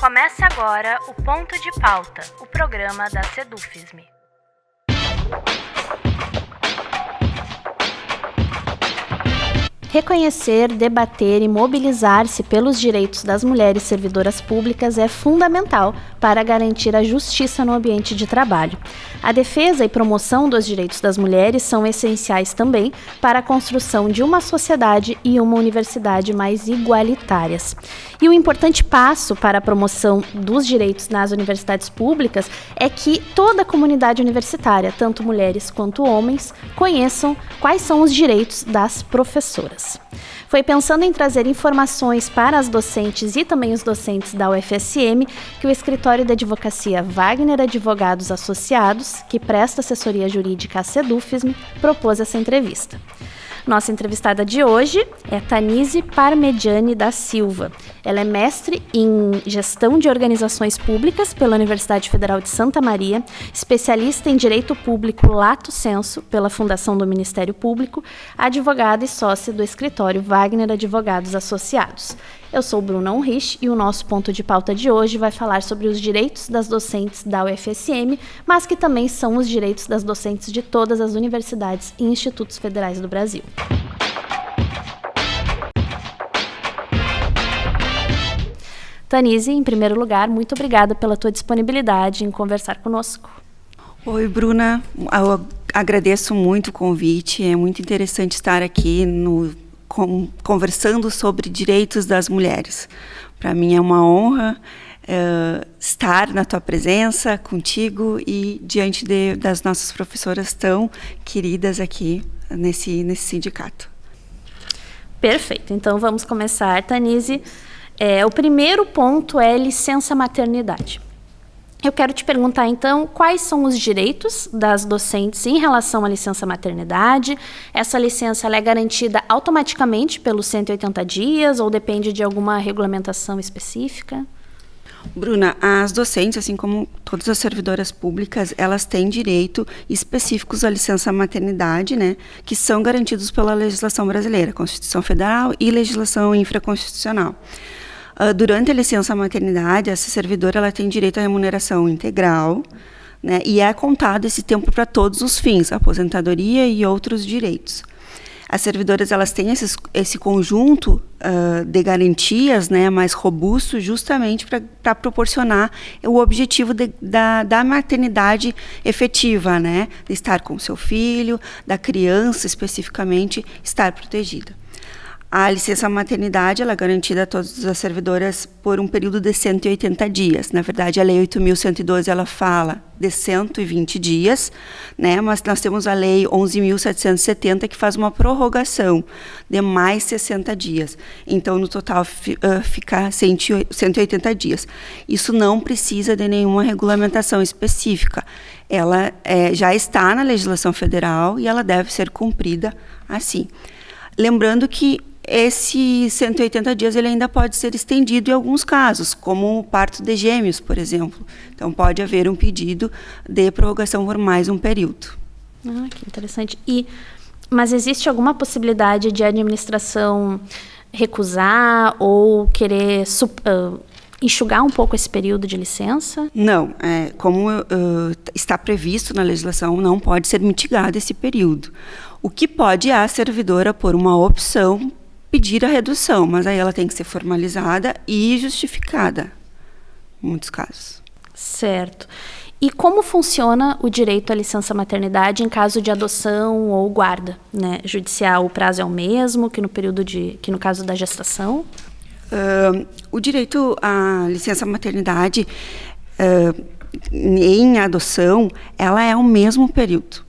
Começa agora o Ponto de Pauta, o programa da Sedufisme. Reconhecer, debater e mobilizar-se pelos direitos das mulheres servidoras públicas é fundamental para garantir a justiça no ambiente de trabalho. A defesa e promoção dos direitos das mulheres são essenciais também para a construção de uma sociedade e uma universidade mais igualitárias. E um importante passo para a promoção dos direitos nas universidades públicas é que toda a comunidade universitária, tanto mulheres quanto homens, conheçam quais são os direitos das professoras. Foi pensando em trazer informações para as docentes e também os docentes da UFSM que o escritório de advocacia Wagner Advogados Associados, que presta assessoria jurídica à Sedufisme, propôs essa entrevista. Nossa entrevistada de hoje é Tanise Parmegiani da Silva. Ela é mestre em Gestão de Organizações Públicas pela Universidade Federal de Santa Maria, especialista em Direito Público Lato Sensu pela Fundação do Ministério Público, advogada e sócia do escritório Wagner Advogados Associados. Eu sou Bruna Unrich e o nosso ponto de pauta de hoje vai falar sobre os direitos das docentes da UFSM, mas que também são os direitos das docentes de todas as universidades e institutos federais do Brasil. Tanise, em primeiro lugar, muito obrigada pela tua disponibilidade em conversar conosco. Oi, Bruna. Eu agradeço muito o convite. É muito interessante estar aqui conversando sobre direitos das mulheres. Para mim é uma honra estar na tua presença, contigo e diante das nossas professoras tão queridas aqui nesse sindicato. Perfeito. Então vamos começar, Tanise. O primeiro ponto é licença maternidade. Eu quero te perguntar, então, quais são os direitos das docentes em relação à licença maternidade? Essa licença ela é garantida automaticamente pelos 180 dias ou depende de alguma regulamentação específica? Bruna, as docentes, assim como todas as servidoras públicas, elas têm direito específicos à licença maternidade, né, que são garantidos pela legislação brasileira, Constituição Federal e legislação infraconstitucional. Durante a licença maternidade, essa servidora ela tem direito à remuneração integral, né, e é contado esse tempo para todos os fins, aposentadoria e outros direitos. As servidoras elas têm esse conjunto de garantias, né, mais robusto, justamente para proporcionar o objetivo da maternidade efetiva, né, de estar com o seu filho, da criança especificamente estar protegida. A licença maternidade ela é garantida a todas as servidoras por um período de 180 dias. Na verdade, a Lei 8.112 ela fala de 120 dias, né? Mas nós temos a Lei 11.770 que faz uma prorrogação de mais 60 dias. Então, no total, fica 180 dias. Isso não precisa de nenhuma regulamentação específica. Ela já está na legislação federal e ela deve ser cumprida assim. Lembrando que esse 180 dias ele ainda pode ser estendido em alguns casos, como o parto de gêmeos, por exemplo. Então, pode haver um pedido de prorrogação por mais um período. Que interessante. Mas existe alguma possibilidade de a administração recusar ou querer enxugar um pouco esse período de licença? Não. Como está previsto na legislação, não pode ser mitigado esse período. O que pode é a servidora, por uma opção, pedir a redução, mas aí ela tem que ser formalizada e justificada, em muitos casos. Certo. E como funciona o direito à licença maternidade em caso de adoção ou guarda, né? Judicial, o prazo é o mesmo que no caso da gestação? O direito à licença maternidade em adoção, ela é o mesmo período.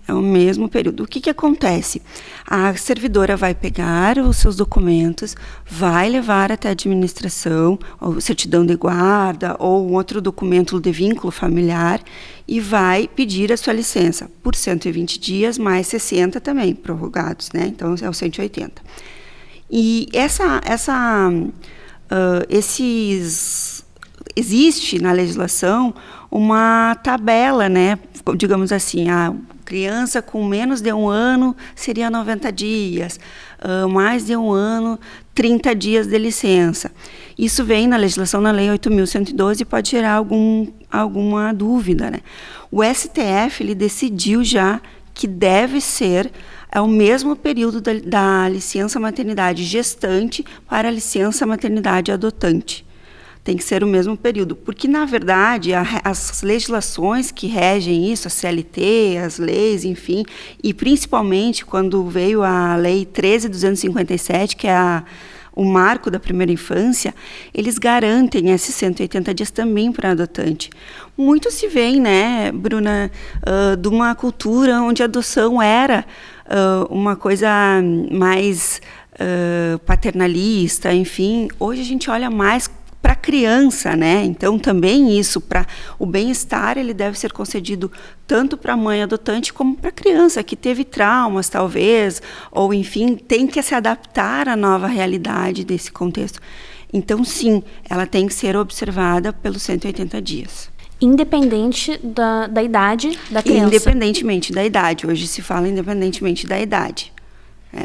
É o mesmo período. O que acontece? A servidora vai pegar os seus documentos, vai levar até a administração, ou certidão de guarda, ou um outro documento de vínculo familiar, e vai pedir a sua licença por 120 dias, mais 60 também, prorrogados, né? Então, é o 180. E existe na legislação uma tabela, né? Digamos assim, a criança com menos de 1 ano seria 90 dias, mais de 1 ano, 30 dias de licença. Isso vem na legislação, na Lei 8.112, e pode gerar alguma dúvida, né? O STF, ele decidiu já que deve ser o mesmo período da licença maternidade gestante para a licença maternidade adotante. Tem que ser o mesmo período, porque, na verdade, as legislações que regem isso, a CLT, as leis, enfim, e principalmente quando veio a Lei 13.257, que é o marco da primeira infância, eles garantem esses 180 dias também para a adotante. Muito se vem, né, Bruna, de uma cultura onde a adoção era uma coisa mais paternalista, enfim. Hoje a gente olha mais para a criança, né? Então também isso, para o bem-estar, ele deve ser concedido tanto para a mãe adotante como para a criança que teve traumas, talvez, ou enfim, tem que se adaptar à nova realidade desse contexto. Então sim, ela tem que ser observada pelos 180 dias. Independente da idade da criança. Independentemente da idade. Hoje se fala independentemente da idade.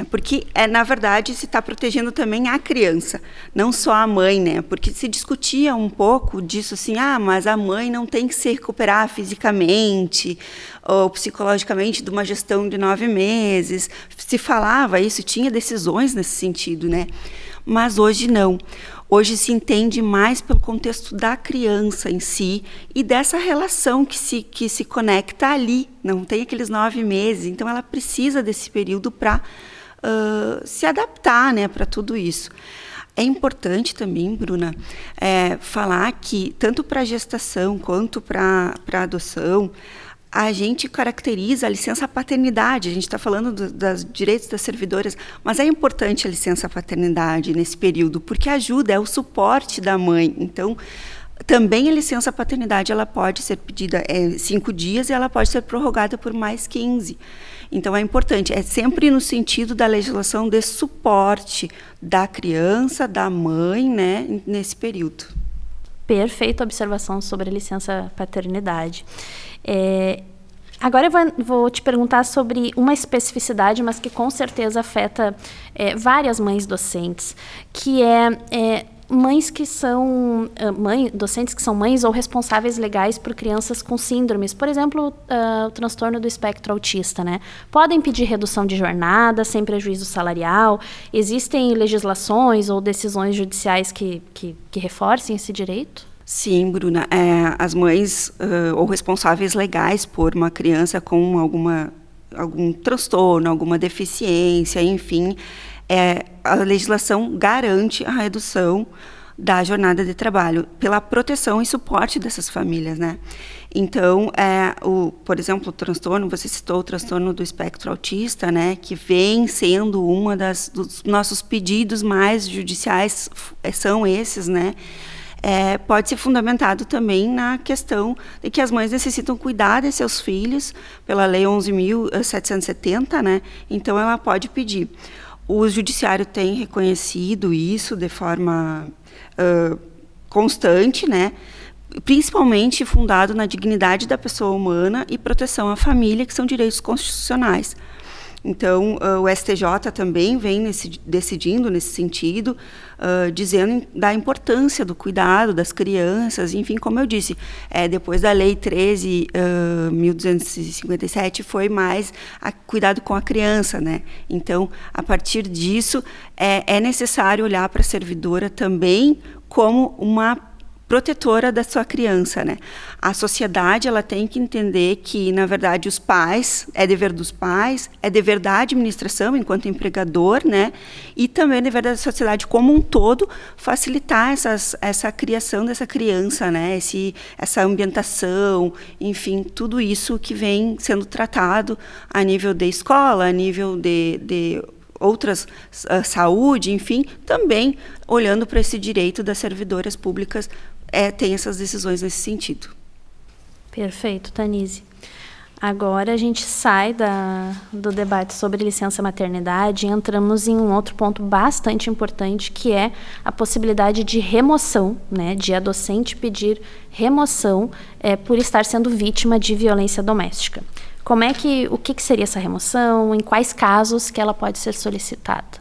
Porque, na verdade, se está protegendo também a criança, não só a mãe, né? Porque se discutia um pouco disso, assim, mas a mãe não tem que se recuperar fisicamente ou psicologicamente de uma gestão de 9 meses. Se falava isso, tinha decisões nesse sentido, né? Mas hoje não. Hoje se entende mais pelo contexto da criança em si e dessa relação que se conecta ali. Não tem aqueles 9 meses, então ela precisa desse período para se adaptar, né, para tudo isso. É importante também, Bruna, falar que tanto para a gestação quanto para a adoção, a gente caracteriza a licença paternidade. A gente está falando dos direitos das servidoras, mas é importante a licença paternidade nesse período, porque ajuda, é o suporte da mãe. Então, também a licença paternidade ela pode ser pedida 5 dias e ela pode ser prorrogada por mais 15. Então, é importante, é sempre no sentido da legislação de suporte da criança, da mãe, né, nesse período. Perfeita observação sobre a licença paternidade. Agora eu vou te perguntar sobre uma especificidade, mas que com certeza afeta várias mães docentes, que mães que são docentes que são mães ou responsáveis legais por crianças com síndromes, por exemplo, o transtorno do espectro autista, né? Podem pedir redução de jornada sem prejuízo salarial? Existem legislações ou decisões judiciais que reforcem esse direito? Sim, Bruna. As mães ou responsáveis legais por uma criança com algum transtorno, alguma deficiência, enfim, a legislação garante a redução da jornada de trabalho pela proteção e suporte dessas famílias, né? Então, por exemplo, o transtorno, você citou o transtorno do espectro autista, né, que vem sendo dos nossos pedidos mais judiciais, são esses, né? Pode ser fundamentado também na questão de que as mães necessitam cuidar de seus filhos pela Lei 11.770, né? Então, ela pode pedir. O judiciário tem reconhecido isso de forma constante, né? Principalmente fundado na dignidade da pessoa humana e proteção à família, que são direitos constitucionais. Então, o STJ também vem decidindo nesse sentido, dizendo da importância do cuidado das crianças, enfim, como eu disse, depois da Lei 13.257 foi mais cuidado com a criança, né? Então, a partir disso, é necessário olhar para a servidora também como uma protetora da sua criança, né? A sociedade ela tem que entender que, na verdade, os pais, é dever dos pais, é dever da administração enquanto empregador, né? E também é dever da sociedade como um todo facilitar essa criação dessa criança, né? Essa ambientação, enfim, tudo isso que vem sendo tratado a nível de escola, a nível de outras saúde, enfim, também olhando para esse direito das servidoras públicas, tem essas decisões nesse sentido. Perfeito, Tanise. Agora a gente sai do debate sobre licença maternidade e entramos em um outro ponto bastante importante, que é a possibilidade de remoção, né, de a docente pedir remoção por estar sendo vítima de violência doméstica. O que seria essa remoção? Em quais casos que ela pode ser solicitada?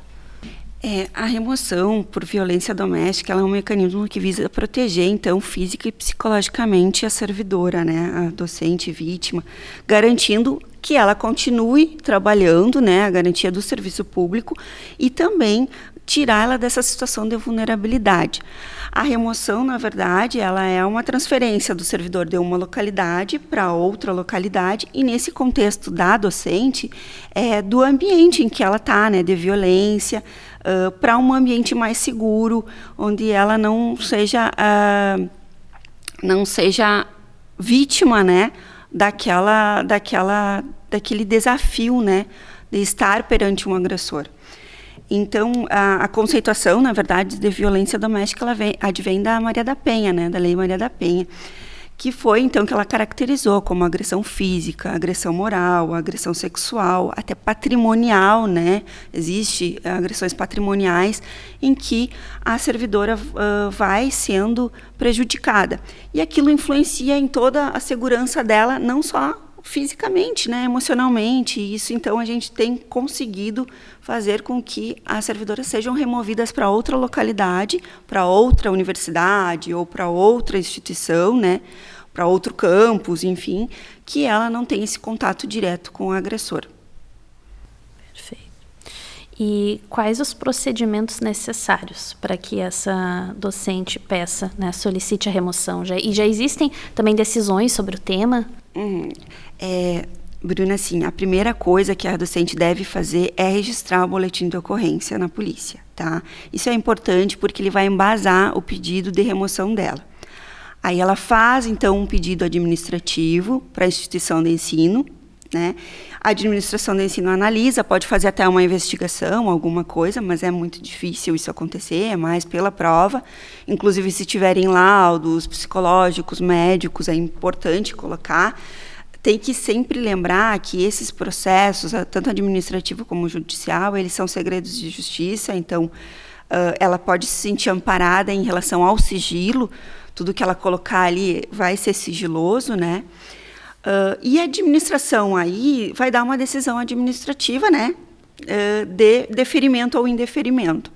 A remoção por violência doméstica ela é um mecanismo que visa proteger, então, física e psicologicamente a servidora, né, a docente vítima, garantindo que ela continue trabalhando, né, a garantia do serviço público e também tirar ela dessa situação de vulnerabilidade. A remoção, na verdade, ela é uma transferência do servidor de uma localidade para outra localidade e, nesse contexto da docente, do ambiente em que ela está, né, de violência, para um ambiente mais seguro, onde ela não seja vítima, né, daquele desafio, né, de estar perante um agressor. Então, a conceituação, na verdade, de violência doméstica, ela advém da Maria da Penha, né, da Lei Maria da Penha, que foi, então, que ela caracterizou como agressão física, agressão moral, agressão sexual, até patrimonial, né? Existem agressões patrimoniais em que a servidora vai sendo prejudicada. E aquilo influencia em toda a segurança dela, não só fisicamente, né, emocionalmente. Isso, então, a gente tem conseguido fazer com que as servidoras sejam removidas para outra localidade, para outra universidade ou para outra instituição, né, para outro campus, enfim, que ela não tenha esse contato direto com o agressor. Perfeito. E quais os procedimentos necessários para que essa docente peça, né, solicite a remoção? Já existem também decisões sobre o tema? Bruna, assim, a primeira coisa que a docente deve fazer é registrar o boletim de ocorrência na polícia, tá? Isso é importante porque ele vai embasar o pedido de remoção dela. Aí ela faz, então, um pedido administrativo para a instituição de ensino, né? A administração de ensino analisa, pode fazer até uma investigação, alguma coisa, mas é muito difícil isso acontecer, é mais pela prova. Inclusive, se tiverem laudos psicológicos, médicos, é importante colocar. Tem que sempre lembrar que esses processos, tanto administrativo como judicial, eles são segredos de justiça, então ela pode se sentir amparada em relação ao sigilo, tudo que ela colocar ali vai ser sigiloso, né? E a administração aí vai dar uma decisão administrativa, né, de deferimento ou indeferimento.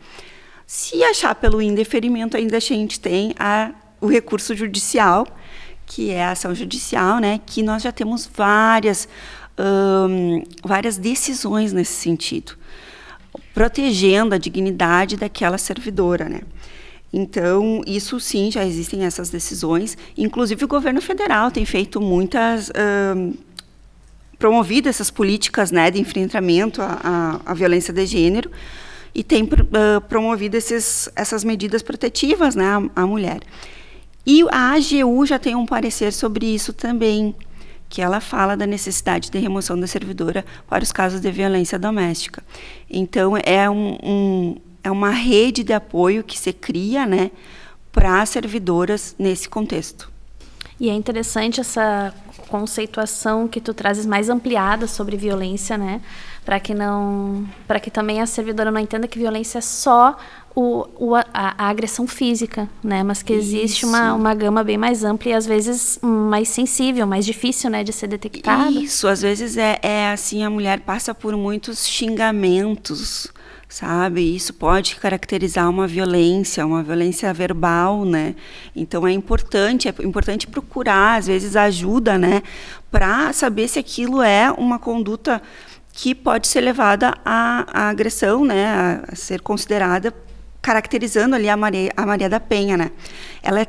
Se achar pelo indeferimento, ainda a gente tem o recurso judicial, que é a ação judicial, né, que nós já temos várias decisões nesse sentido, protegendo a dignidade daquela servidora, né. Então, isso sim, já existem essas decisões. Inclusive, o governo federal tem feito promovido essas políticas, né, de enfrentamento à violência de gênero e tem promovido essas medidas protetivas, né, à mulher. E a AGU já tem um parecer sobre isso também, que ela fala da necessidade de remoção da servidora para os casos de violência doméstica. Então, é uma rede de apoio que se cria, né, para as servidoras nesse contexto. E é interessante essa conceituação que tu trazes mais ampliada sobre violência, né, para que também a servidora não entenda que violência é só a agressão física, né, mas que existe uma gama bem mais ampla e às vezes mais sensível, mais difícil, né, de ser detectada. Isso, às vezes é assim, a mulher passa por muitos xingamentos, sabe? Isso pode caracterizar uma violência verbal, né? Então é importante procurar, às vezes, ajuda, né? Para saber se aquilo é uma conduta que pode ser levada à agressão, né? A ser considerada, caracterizando ali a Maria da Penha, né? Ela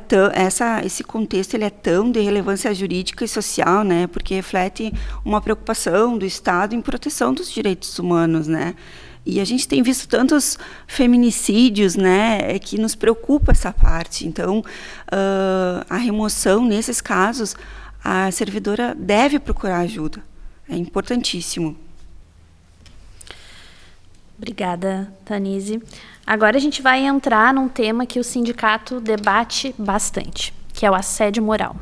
esse contexto ele é tão de relevância jurídica e social, né? Porque reflete uma preocupação do Estado em proteção dos direitos humanos, né? E a gente tem visto tantos feminicídios, né, que nos preocupa essa parte. Então, a remoção, nesses casos, a servidora deve procurar ajuda. É importantíssimo. Obrigada, Tanise. Agora a gente vai entrar num tema que o sindicato debate bastante, que é o assédio moral.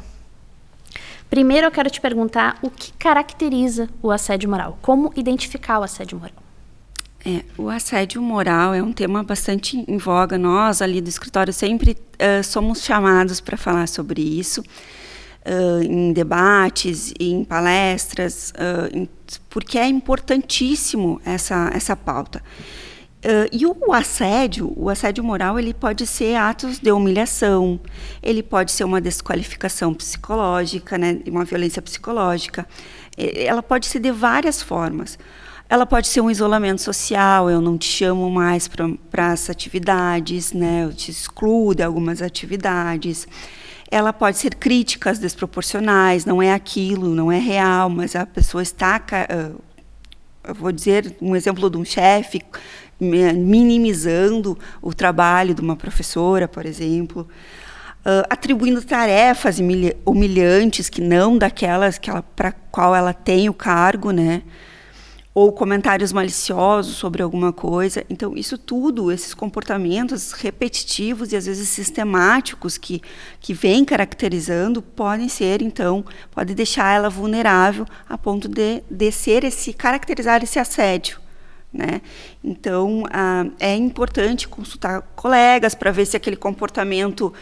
Primeiro eu quero te perguntar o que caracteriza o assédio moral, como identificar o assédio moral. O assédio moral é um tema bastante em voga. Nós, ali do escritório, sempre somos chamados para falar sobre isso, em debates, em palestras, porque é importantíssimo essa pauta. E o assédio moral, ele pode ser atos de humilhação, ele pode ser uma desqualificação psicológica, né, uma violência psicológica. Ela pode ser de várias formas. Ela pode ser um isolamento social, eu não te chamo mais para as atividades, né, eu te excluo de algumas atividades. Ela pode ser críticas desproporcionais, não é aquilo, não é real, mas a pessoa está... eu vou dizer um exemplo de um chefe minimizando o trabalho de uma professora, por exemplo, atribuindo tarefas humilhantes que não daquelas para qual ela tem o cargo, né? Ou comentários maliciosos sobre alguma coisa. Então, isso tudo, esses comportamentos repetitivos e às vezes sistemáticos que vêm caracterizando, podem ser, então, pode deixar ela vulnerável a ponto de caracterizar esse assédio, né? Então, é importante consultar colegas para ver se aquele comportamento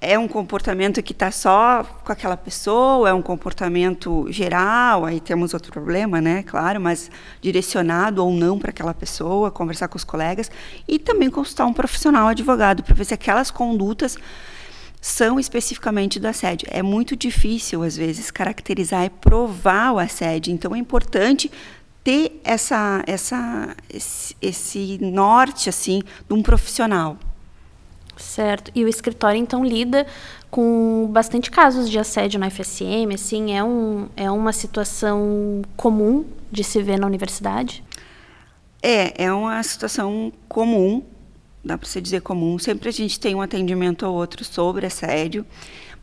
é um comportamento que está só com aquela pessoa, é um comportamento geral, aí temos outro problema, né, claro, mas direcionado ou não para aquela pessoa, conversar com os colegas, e também consultar um profissional advogado para ver se aquelas condutas são especificamente do assédio. É muito difícil, às vezes, caracterizar e provar o assédio, então é importante ter esse norte, assim, de um profissional. Certo. E o escritório, então, lida com bastante casos de assédio na FSM, assim, é uma situação comum de se ver na universidade? É uma situação comum, dá para se dizer comum. Sempre a gente tem um atendimento ou outro sobre assédio,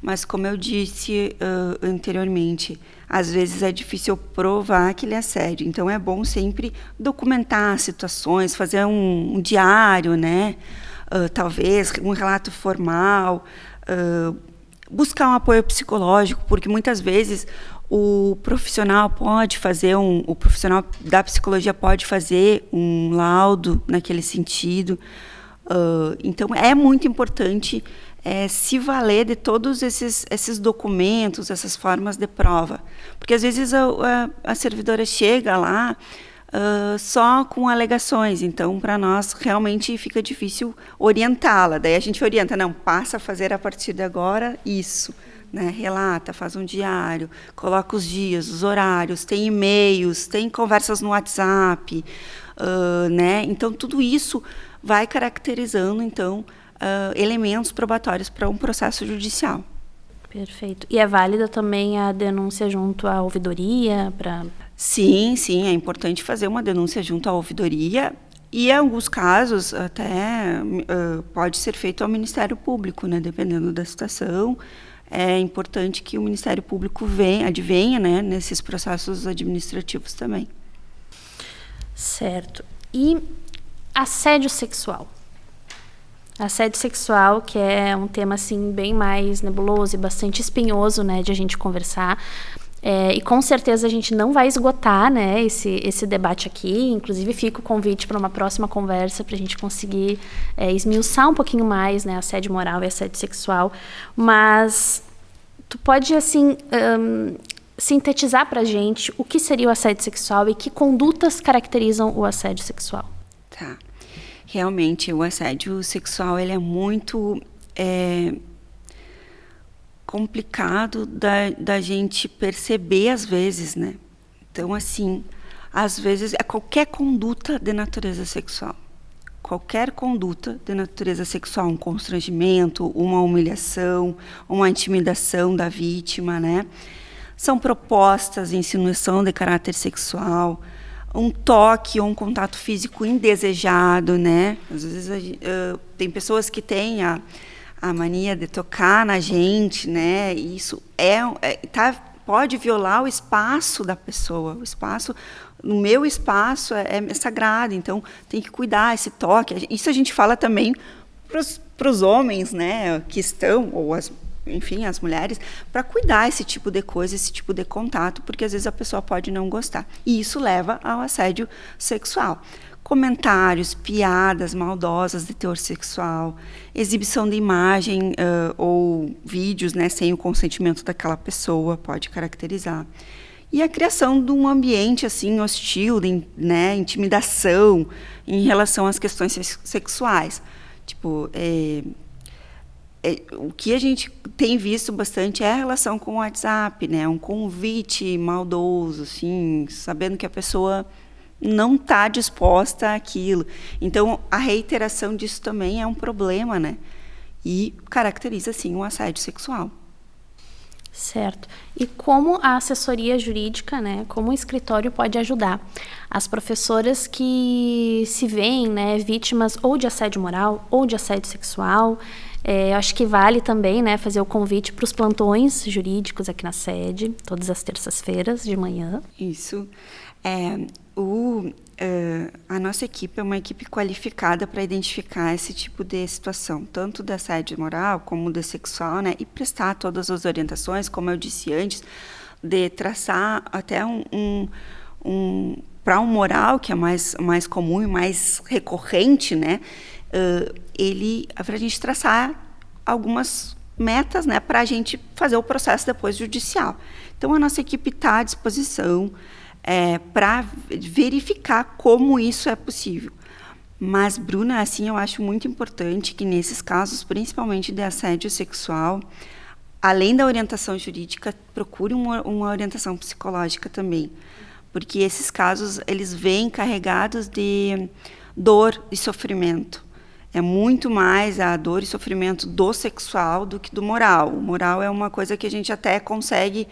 mas, como eu disse anteriormente, às vezes é difícil provar aquele assédio. Então, é bom sempre documentar situações, fazer um diário, né? Talvez um relato formal, buscar um apoio psicológico, porque muitas vezes o profissional o profissional da psicologia pode fazer um laudo naquele sentido. Então, é muito importante se valer de todos esses documentos, essas formas de prova. Porque, às vezes, a servidora chega lá só com alegações, então para nós realmente fica difícil orientá-la. Daí a gente orienta, não, passa a fazer a partir de agora isso, né? Relata, faz um diário, coloca os dias, os horários, tem e-mails, tem conversas no WhatsApp, né? Então tudo isso vai caracterizando então elementos probatórios para um processo judicial. Perfeito. E é válida também a denúncia junto à ouvidoria para... Sim, é importante fazer uma denúncia junto à ouvidoria e, em alguns casos, até pode ser feito ao Ministério Público, né? Dependendo da situação. É importante que o Ministério Público advenha, né, nesses processos administrativos também. Certo. E assédio sexual? Assédio sexual, que é um tema assim, bem mais nebuloso e bastante espinhoso, né, de a gente conversar. E com certeza a gente não vai esgotar, né, esse debate aqui. Inclusive fica o convite para uma próxima conversa para a gente conseguir esmiuçar um pouquinho mais, né, assédio moral e assédio sexual. Mas tu pode assim sintetizar para a gente o que seria o assédio sexual e que condutas caracterizam o assédio sexual? Tá. Realmente o assédio sexual ele é muito complicado da gente perceber às vezes, né? Então, assim, às vezes é qualquer conduta de natureza sexual. Qualquer conduta de natureza sexual, um constrangimento, uma humilhação, uma intimidação da vítima, né? São propostas de insinuação de caráter sexual, um toque ou um contato físico indesejado, né? Às vezes tem pessoas que têm a mania de tocar na gente, né? E isso pode violar o espaço da pessoa. O espaço, no meu espaço é sagrado, então tem que cuidar esse toque. Isso a gente fala também para os homens, né? Que estão ou enfim, as mulheres, para cuidar esse tipo de coisa, esse tipo de contato, porque às vezes a pessoa pode não gostar. E isso leva ao assédio sexual. Comentários, piadas maldosas de teor sexual, exibição de imagem ou vídeos, né, sem o consentimento daquela pessoa, pode caracterizar. e a criação de um ambiente assim hostil, né, intimidação em relação às questões sexuais. Tipo, o que a gente tem visto bastante é a relação com o WhatsApp, né, um convite maldoso, assim, sabendo que a pessoa não está disposta àquilo. Então, a reiteração disso também é um problema, né, e caracteriza, sim, um assédio sexual. Certo. E como a assessoria jurídica, né, como o escritório pode ajudar as professoras que se veem, né, vítimas ou de assédio moral ou de assédio sexual? Acho que vale também, né, fazer o convite para os plantões jurídicos aqui na sede, todas as terças-feiras de manhã. Isso. A nossa equipe é uma equipe qualificada para identificar esse tipo de situação, tanto de assédio moral como de sexual, né, e prestar todas as orientações, como eu disse antes, de traçar até para um moral, que é mais comum e mais recorrente, né, para a gente traçar algumas metas, né, para a gente fazer o processo depois judicial. Então, a nossa equipe está à disposição para verificar como isso é possível. Mas, Bruna, assim, eu acho muito importante que nesses casos, principalmente de assédio sexual, além da orientação jurídica, procure uma orientação psicológica também, porque esses casos, eles vêm carregados de dor e sofrimento. É muito mais a dor e sofrimento do sexual do que do moral. O moral é uma coisa que a gente até consegue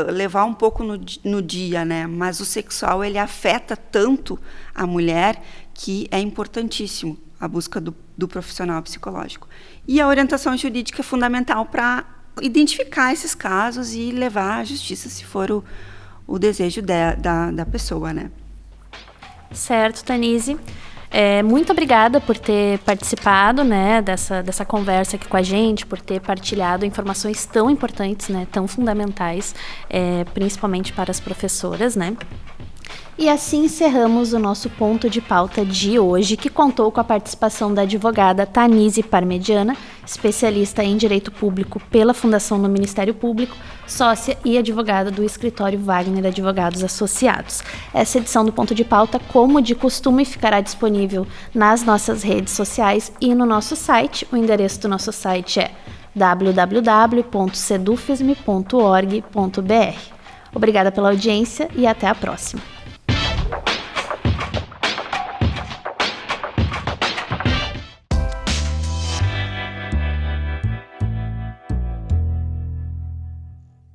levar um pouco no dia, né? Mas o sexual, ele afeta tanto a mulher que é importantíssimo a busca do profissional psicológico. E a orientação jurídica é fundamental para identificar esses casos e levar à justiça, se for o desejo da pessoa, né? Certo, Tanise. Muito obrigada por ter participado, né, dessa conversa aqui com a gente, por ter partilhado informações tão importantes, né, tão fundamentais, principalmente para as professoras, né? E assim encerramos o nosso ponto de pauta de hoje, que contou com a participação da advogada Tanise Parmegiana, especialista em Direito Público pela Fundação do Ministério Público, sócia e advogada do Escritório Wagner Advogados Associados. Essa edição do Ponto de Pauta, como de costume, ficará disponível nas nossas redes sociais e no nosso site. O endereço do nosso site é www.sedufisme.org.br. Obrigada pela audiência e até a próxima.